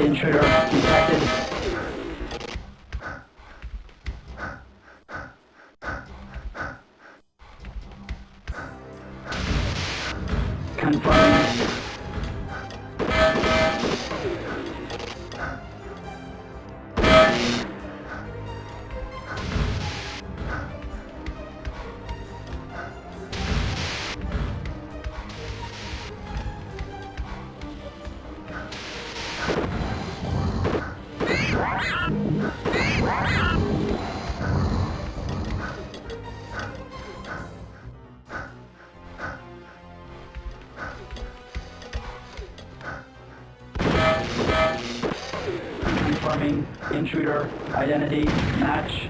Intruder detected. Confirming. Confirming intruder identity match.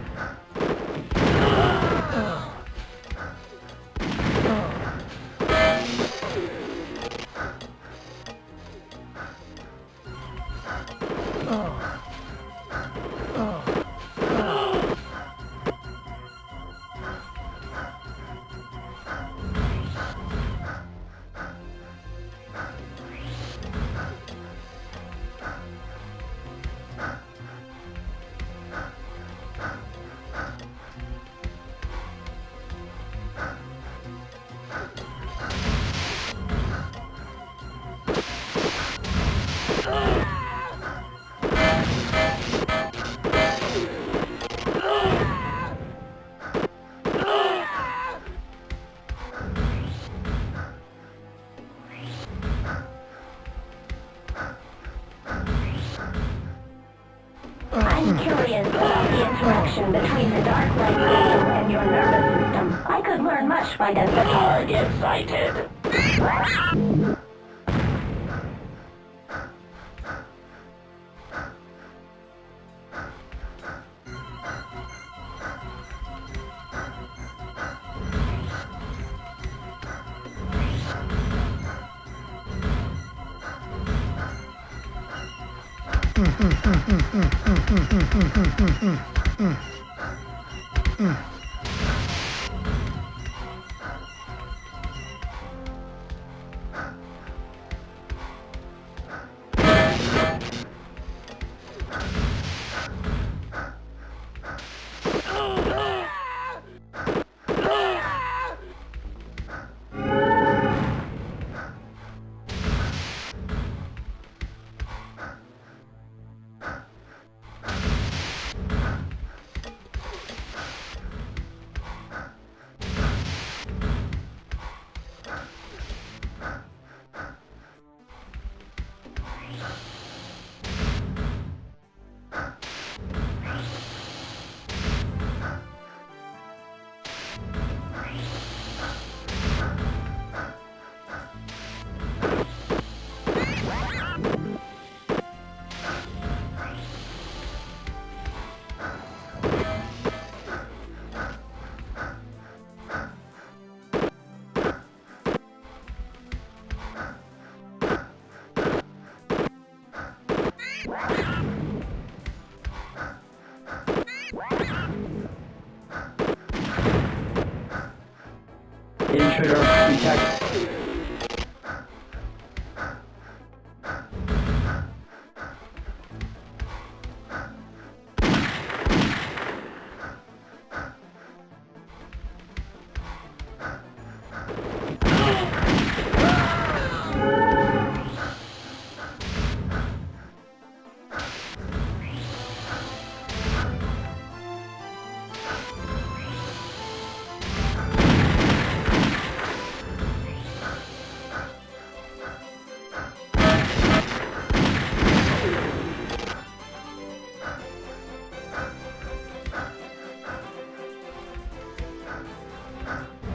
I'm curious about the interaction between the Darklight system and your nervous system. I could learn much by this. Target sighted. Intruder detected.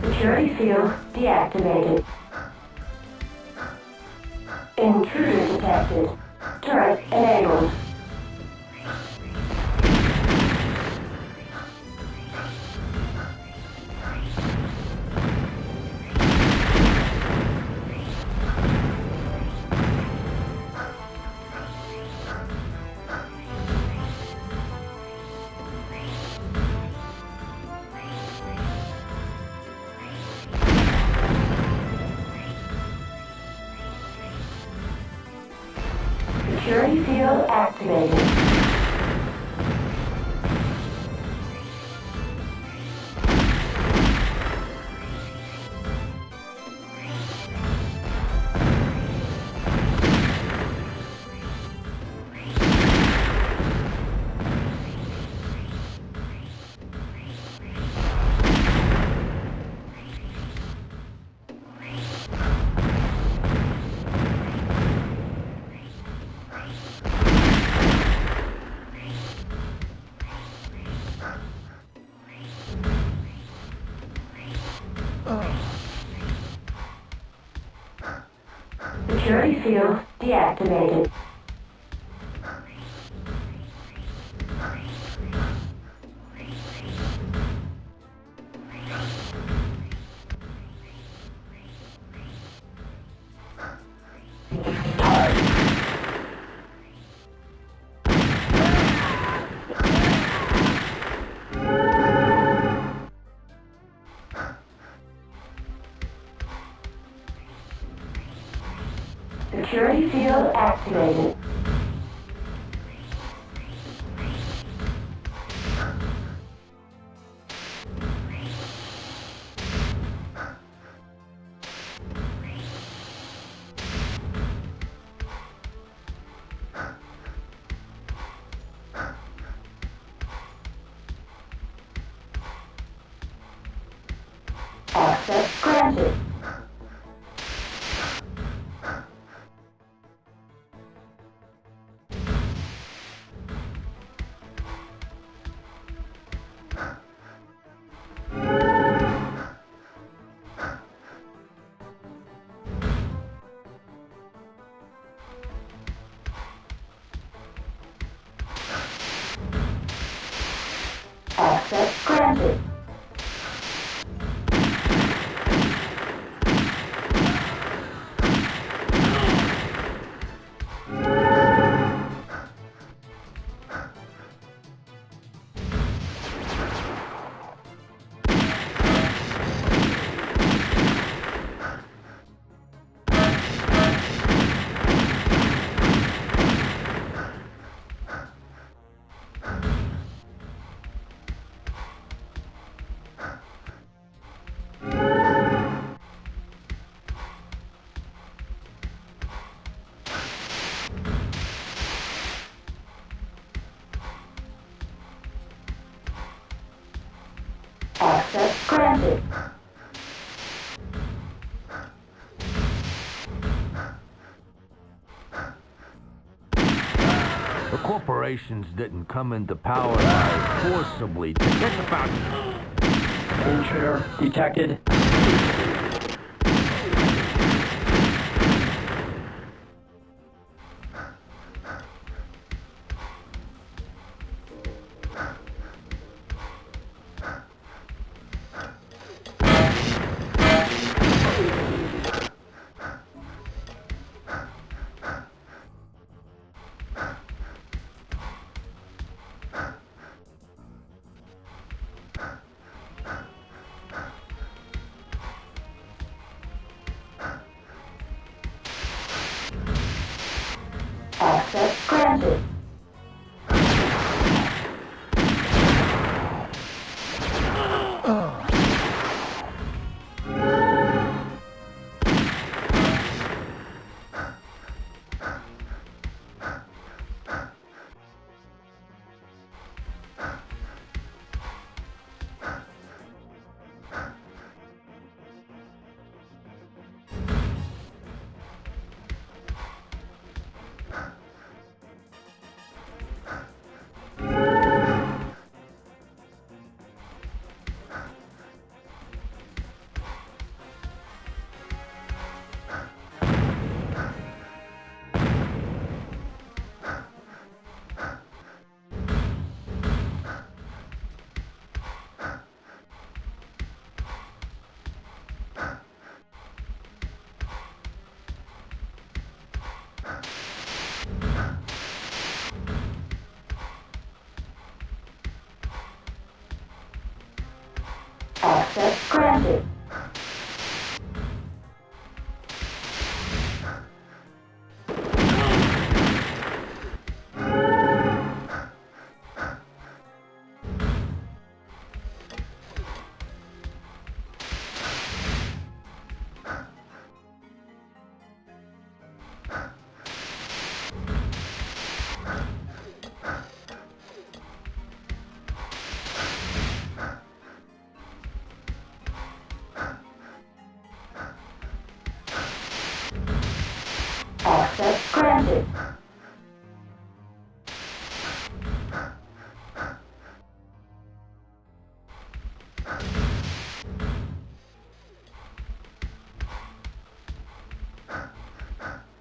Security field deactivated. Intruder detected. Turret enabled. Security field field activated. Security field deactivated. Security field activated. Access granted. Access granted. Access granted. The corporations didn't come into power by forcibly. Get the back. Intruder detected. Access granted. Access granted.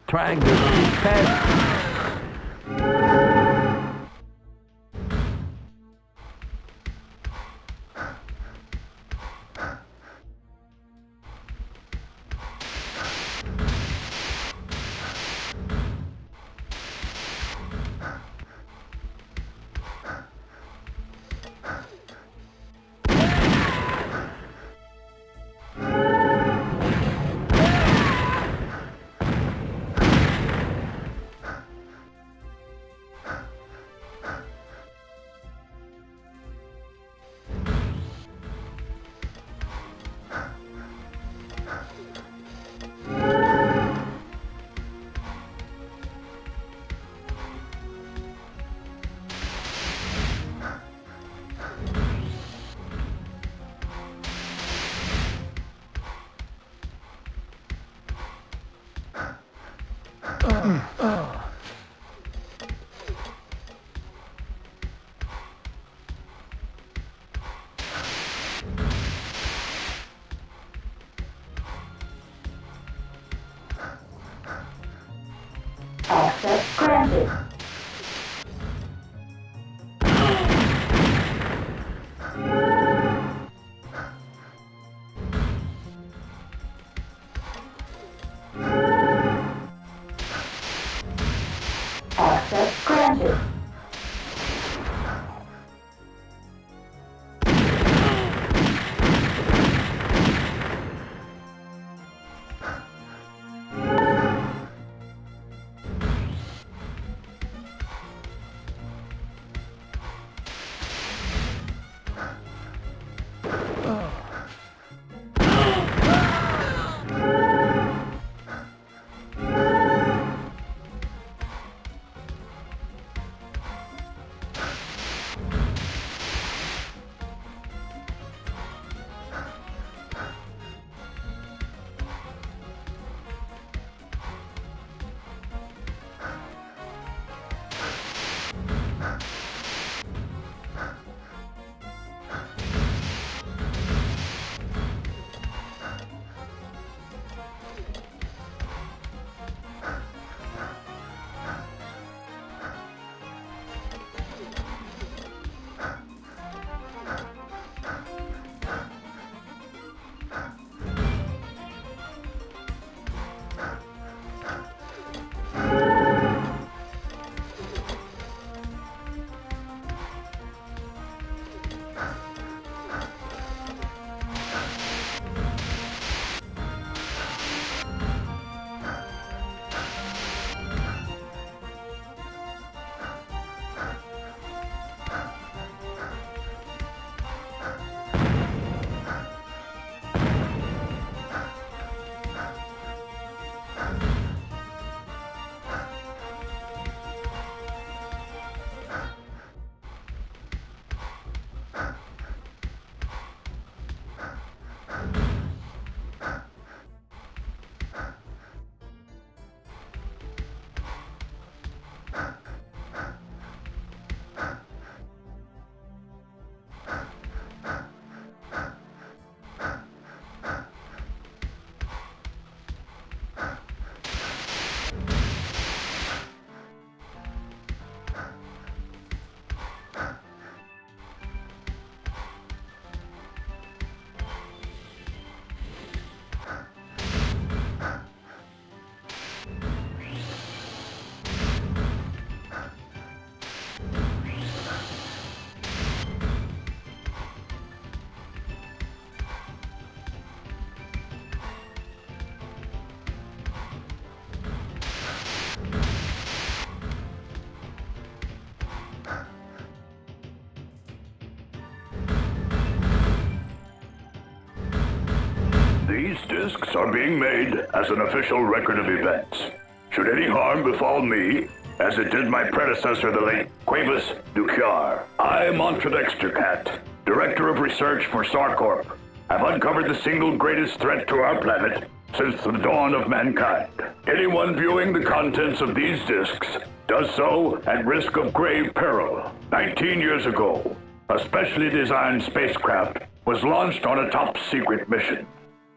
trying to pass. Access granted. Access granted. These discs are being made as an official record of events. Should any harm befall me, as it did my predecessor, the late Quavis Tekwar, I, Montredextercat, Director of Research for SarCorp, have uncovered the single greatest threat to our planet since the dawn of mankind. Anyone viewing the contents of these discs does so at risk of grave peril. 19 years ago, a specially designed spacecraft was launched on a top-secret mission.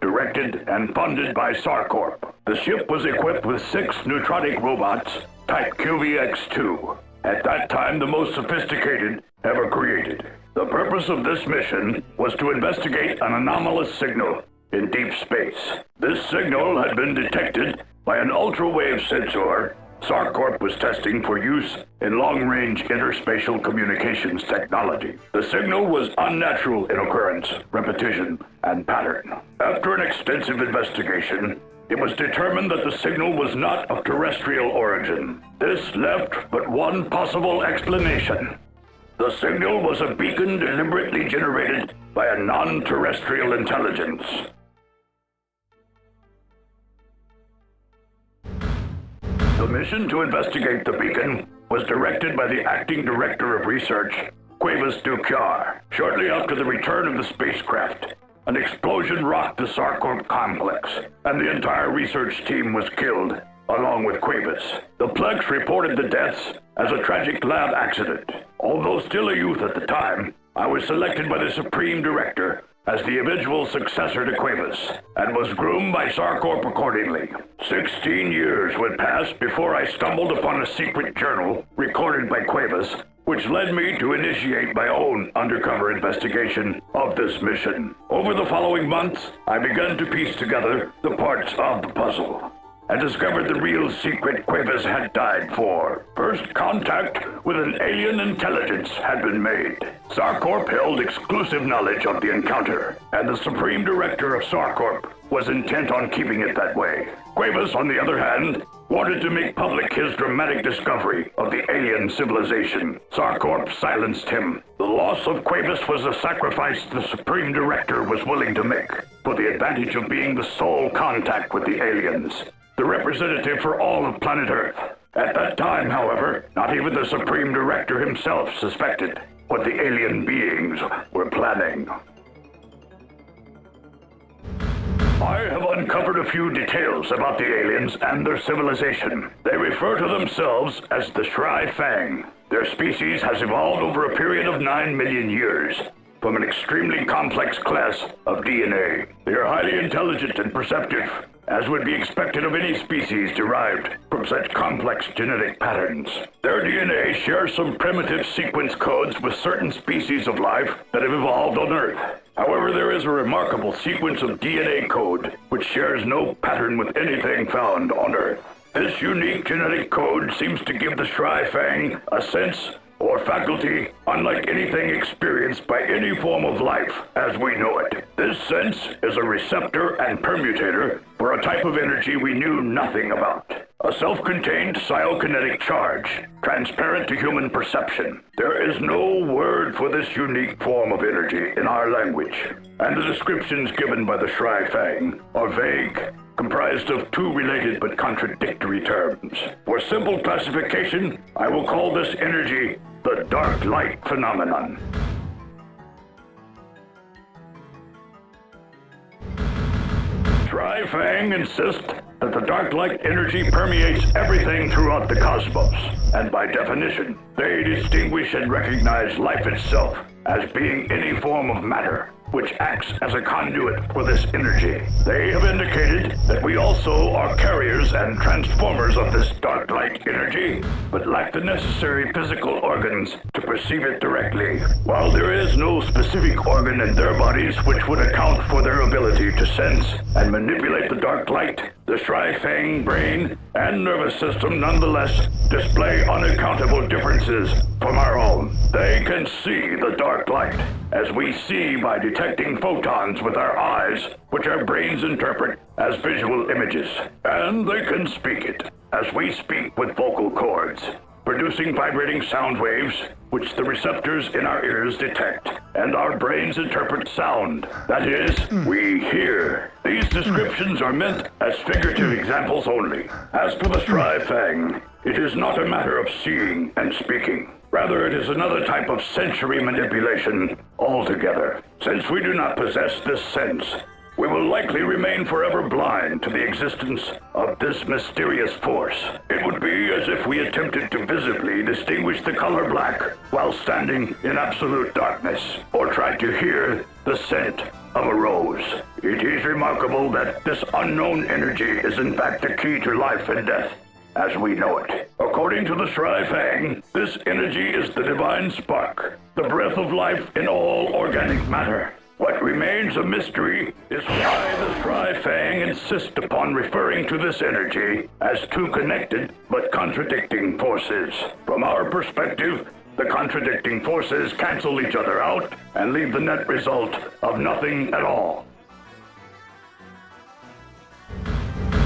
directed, and funded by SarCorp. The ship was equipped with 6 neutronic robots, type QVX-2, at that time the most sophisticated ever created. The purpose of this mission was to investigate an anomalous signal in deep space. This signal had been detected by an ultra-wave sensor SarCorp was testing for use in long-range interspatial communications technology. The signal was unnatural in occurrence, repetition, and pattern. After an extensive investigation, it was determined that the signal was not of terrestrial origin. This left but one possible explanation. The signal was a beacon deliberately generated by a non-terrestrial intelligence. The mission to investigate the beacon was directed by the acting director of research, Tekwar. Shortly after the return of the spacecraft, an explosion rocked the SarCorp complex, and the entire research team was killed, along with Quavis. The Plex reported the deaths as a tragic lab accident. Although still a youth at the time, I was selected by the Supreme Director as the eventual successor to Quavis, and was groomed by SarCorp accordingly. 16 years would pass before I stumbled upon a secret journal recorded by Quavis, which led me to initiate my own undercover investigation of this mission. Over the following months, I began to piece together the parts of the puzzle, and discovered the real secret Quavis had died for. First contact with an alien intelligence had been made. SarCorp held exclusive knowledge of the encounter, and the Supreme Director of SarCorp was intent on keeping it that way. Quavis, on the other hand, wanted to make public his dramatic discovery of the alien civilization. SarCorp silenced him. The loss of Quavis was a sacrifice the Supreme Director was willing to make for the advantage of being the sole contact with the aliens, the representative for all of planet Earth. At that time, however, not even the Supreme Director himself suspected what the alien beings were planning. I have uncovered a few details about the aliens and their civilization. They refer to themselves as the Shri Fang. Their species has evolved over a period of 9 million years from an extremely complex class of DNA. They are highly intelligent and perceptive, as would be expected of any species derived from such complex genetic patterns. Their DNA shares some primitive sequence codes with certain species of life that have evolved on Earth. However, there is a remarkable sequence of DNA code which shares no pattern with anything found on Earth. This unique genetic code seems to give the Shri Fang a sense or faculty unlike anything experienced by any form of life as we know it. This sense is a receptor and permutator for a type of energy we knew nothing about. A self-contained psilokinetic charge, transparent to human perception. There is no word for this unique form of energy in our language, and the descriptions given by the Shri Fang are vague, comprised of 2 related but contradictory terms. For simple classification, I will call this energy the Darklight phenomenon. Shri Fang insist that the Darklight energy permeates everything throughout the cosmos, and by definition, they distinguish and recognize life itself as being any form of matter, which acts as a conduit for this energy. They have indicated that we also are carriers and transformers of this Darklight energy, but lack the necessary physical organs to perceive it directly. While there is no specific organ in their bodies which would account for their ability to sense and manipulate the Darklight, the Shri Fang brain and nervous system nonetheless display unaccountable differences from our own. They can see the Darklight as we see by detecting photons with our eyes, which our brains interpret as visual images. And they can speak it as we speak with vocal cords, producing vibrating sound waves which the receptors in our ears detect, and our brains interpret sound. That is, we hear. These descriptions are meant as figurative examples only. As for the Shri Fang, it is not a matter of seeing and speaking. Rather, it is another type of sensory manipulation altogether. Since we do not possess this sense, we will likely remain forever blind to the existence of this mysterious force. It would be as if we attempted to visibly distinguish the color black while standing in absolute darkness, or tried to hear the scent of a rose. It is remarkable that this unknown energy is in fact the key to life and death, as we know it. According to the Shri Fang, this energy is the divine spark, the breath of life in all organic matter. What remains a mystery is why the Shri Fang insist upon referring to this energy as two connected but contradicting forces. From our perspective, the contradicting forces cancel each other out and leave the net result of nothing at all.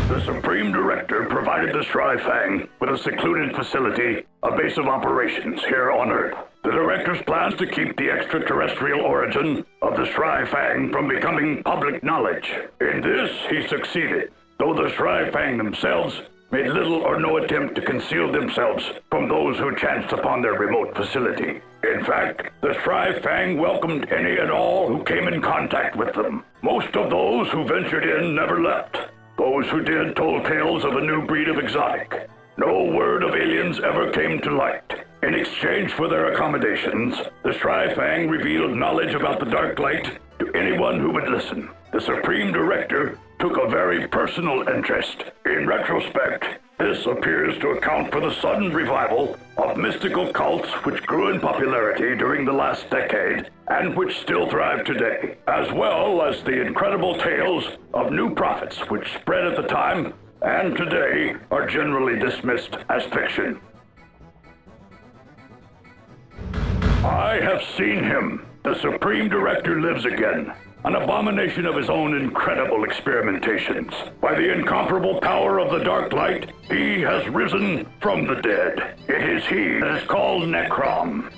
The Supreme Director provided the Shri Fang with a secluded facility, a base of operations here on Earth. The Director's plans to keep the extraterrestrial origin of the Shri Fang from becoming public knowledge. In this, he succeeded, though the Shri Fang themselves made little or no attempt to conceal themselves from those who chanced upon their remote facility. In fact, the Shri Fang welcomed any and all who came in contact with them. Most of those who ventured in never left. Those who did told tales of a new breed of exotic. No word of aliens ever came to light. In exchange for their accommodations, the Shri Fang revealed knowledge about the Darklight to anyone who would listen. The Supreme Director took a very personal interest. In retrospect, this appears to account for the sudden revival of mystical cults which grew in popularity during the last decade and which still thrive today, as well as the incredible tales of new prophets which spread at the time and today are generally dismissed as fiction. I have seen him. The Supreme Director lives again. An abomination of his own incredible experimentations. By the incomparable power of the Darklight, he has risen from the dead. It is he that is called NeCrom.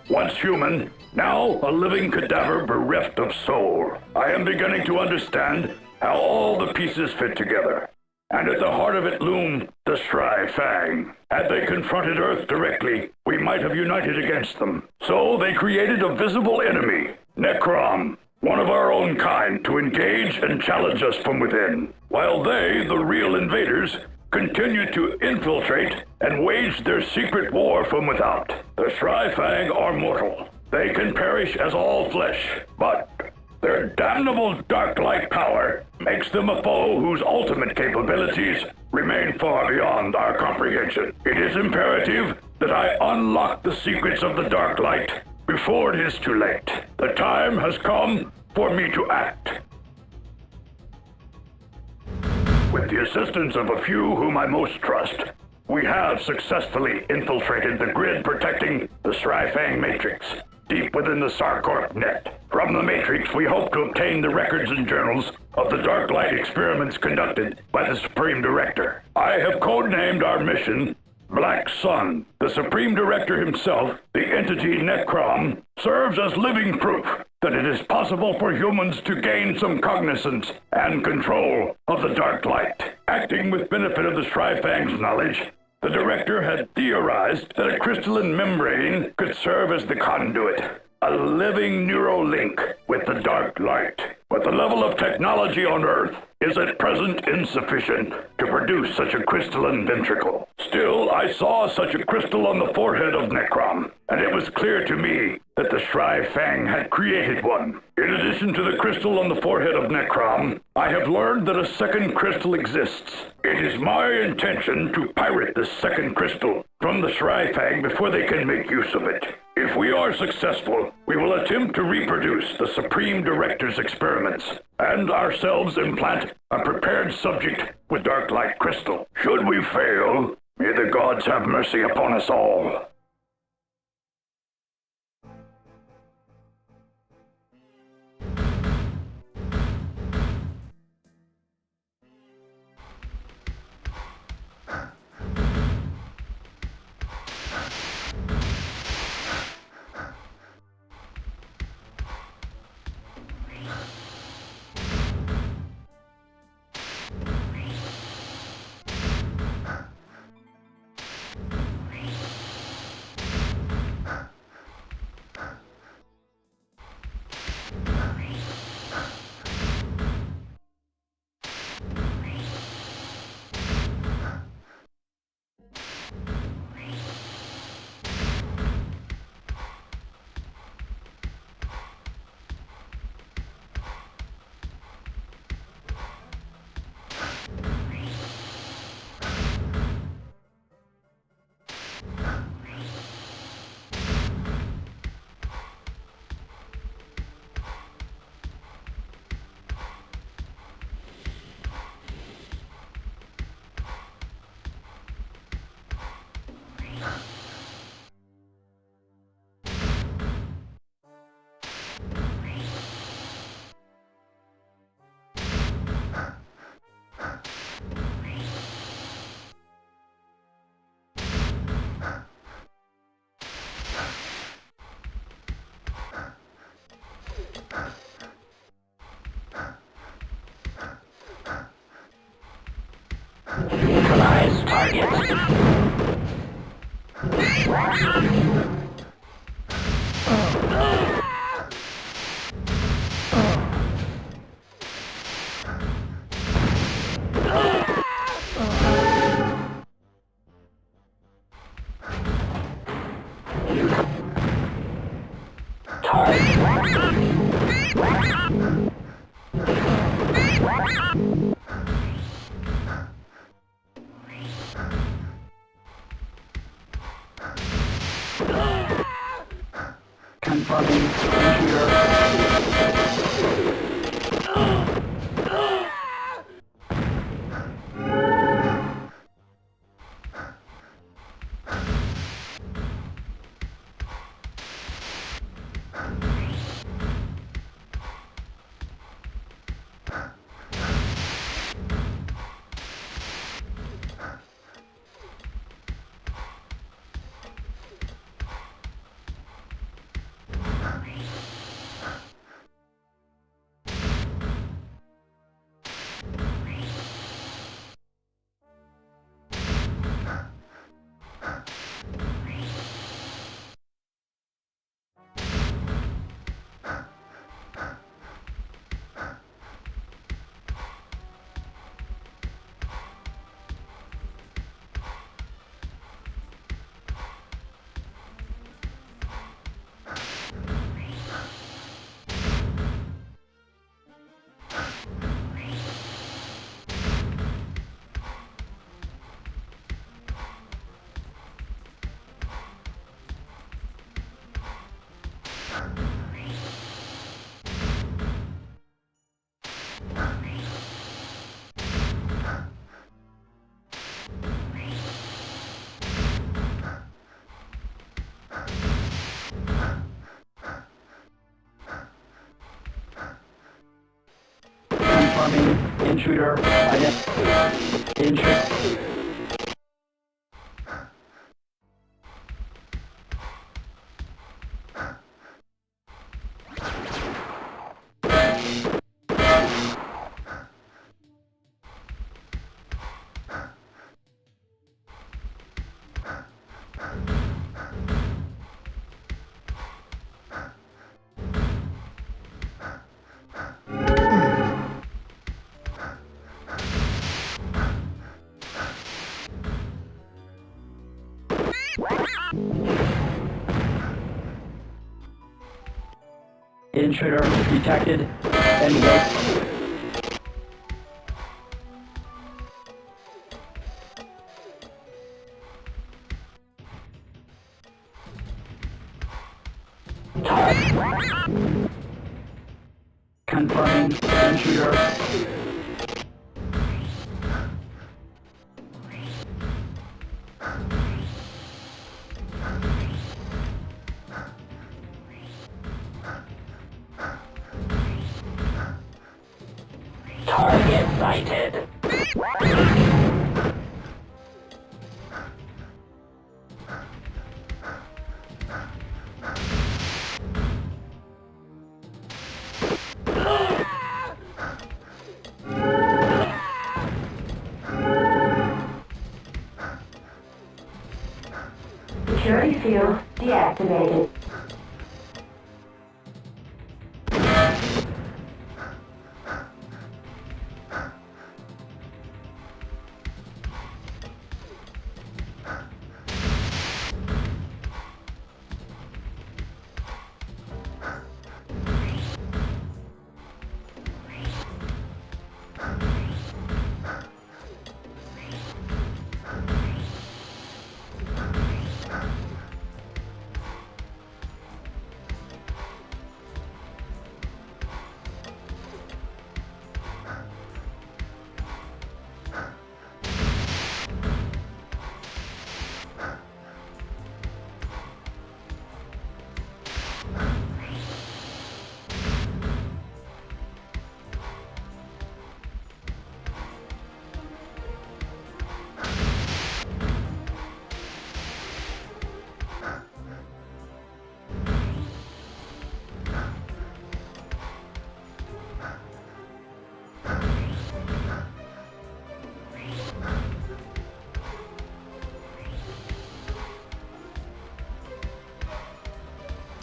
Once human, now a living cadaver bereft of soul. I am beginning to understand how all the pieces fit together. And at the heart of it loomed the Shri Fang. Had they confronted Earth directly, we might have united against them. So they created a visible enemy, NeCrom, one of our own kind, to engage and challenge us from within, while they, the real invaders, continue to infiltrate and wage their secret war from without. The Shri Fang are mortal. They can perish as all flesh, but their damnable Darklight power makes them a foe whose ultimate capabilities remain far beyond our comprehension. It is imperative that I unlock the secrets of the Darklight before it is too late. The time has come for me to act. With the assistance of a few whom I most trust, we have successfully infiltrated the grid protecting the Shri Fang Matrix, deep within the SarCorp net. From the Matrix, we hope to obtain the records and journals of the Darklight experiments conducted by the Supreme Director. I have codenamed our mission Black Sun. The Supreme Director himself, the entity NeCrom, serves as living proof that it is possible for humans to gain some cognizance and control of the Darklight. Acting with benefit of the Shri Fang's knowledge, the Director had theorized that a crystalline membrane could serve as the conduit, a living neural link with the Darklight. But the level of technology on Earth is at present insufficient to produce such a crystalline ventricle. Still, I saw such a crystal on the forehead of NeCrom, and it was clear to me that the Shri Fang had created one. In addition to the crystal on the forehead of NeCrom, I have learned that a second crystal exists. It is my intention to pirate this second crystal from the Shri Fang before they can make use of it. If we are successful, we will attempt to reproduce the Supreme Director's experiments, and ourselves implant a prepared subject with Darklight crystal. Should we fail, may the gods have mercy upon us all. targets. Confirming intruder. Confirming intruder. Intruder. Intruder detected and wait. Confirming intruder. Target sighted. Security field deactivated.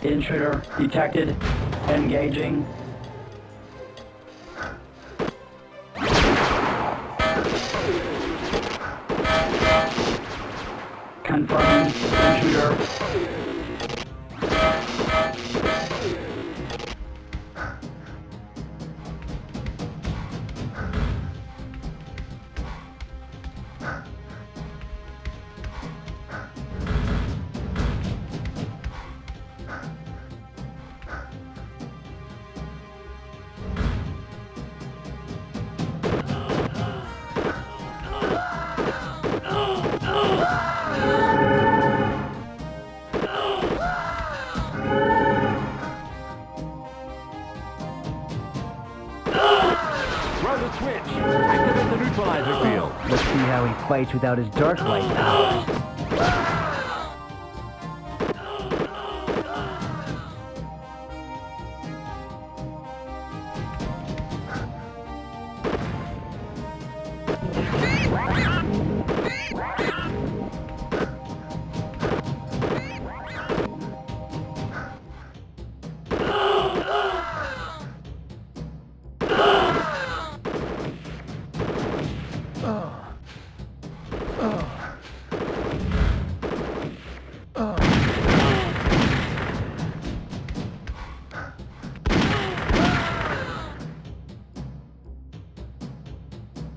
Intruder detected. Engaging. Confirming intruder. Switch! Activate the neutralizer field. Let's see how he fights without his Darklight powers.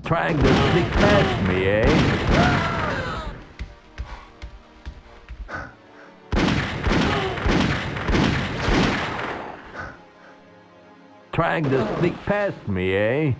Trying to sneak past me, eh? Trying to sneak past me, eh?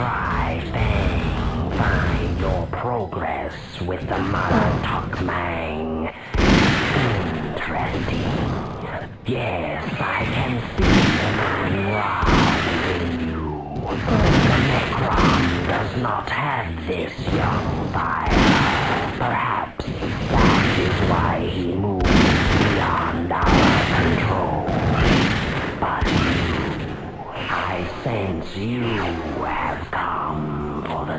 try verifying your progress with the Mang. Interesting. Yes, I can see the man within you. The NeCrom does not have this young fire. Perhaps that is why he moves beyond our control. But I sense you have come for the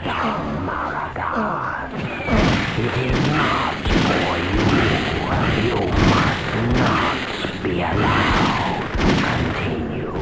Maragon. It is not for you. You must not be allowed to continue.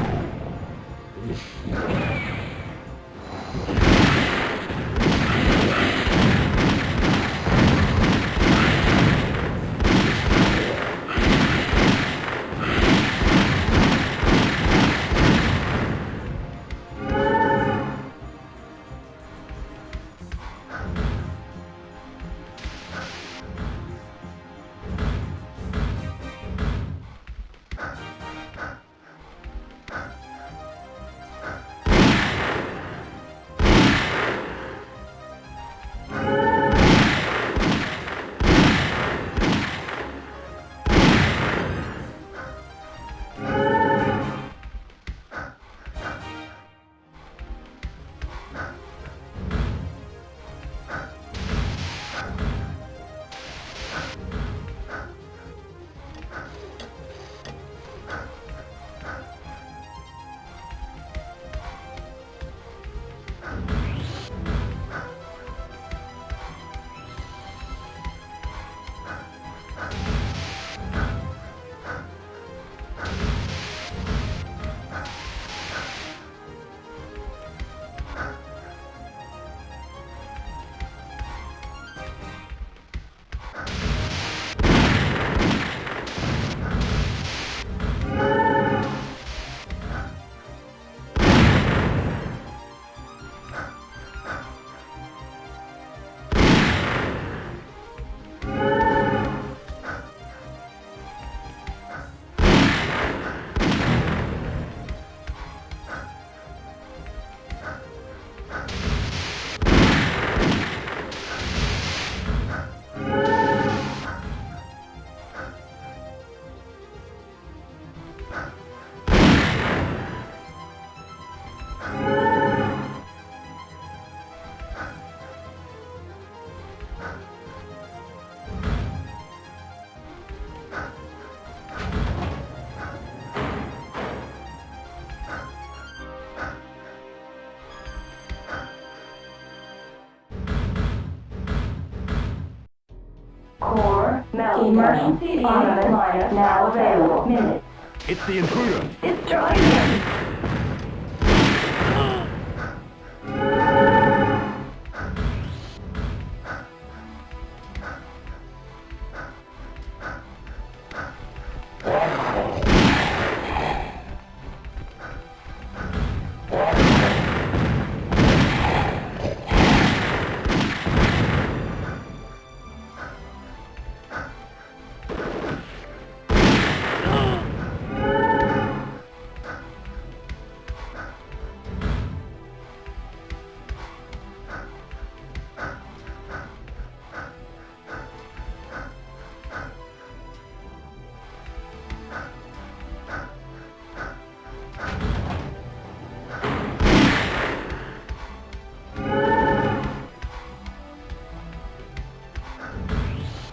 Core emergency automaton now available. Minutes. It's the intruder. Destroy him.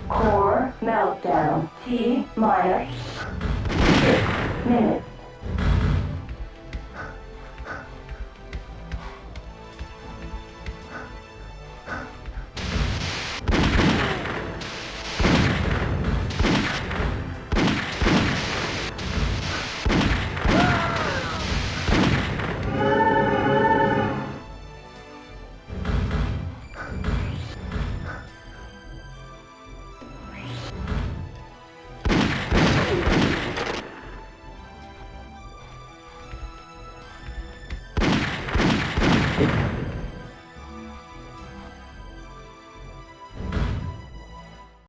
Core meltdown. T minus 6 minutes.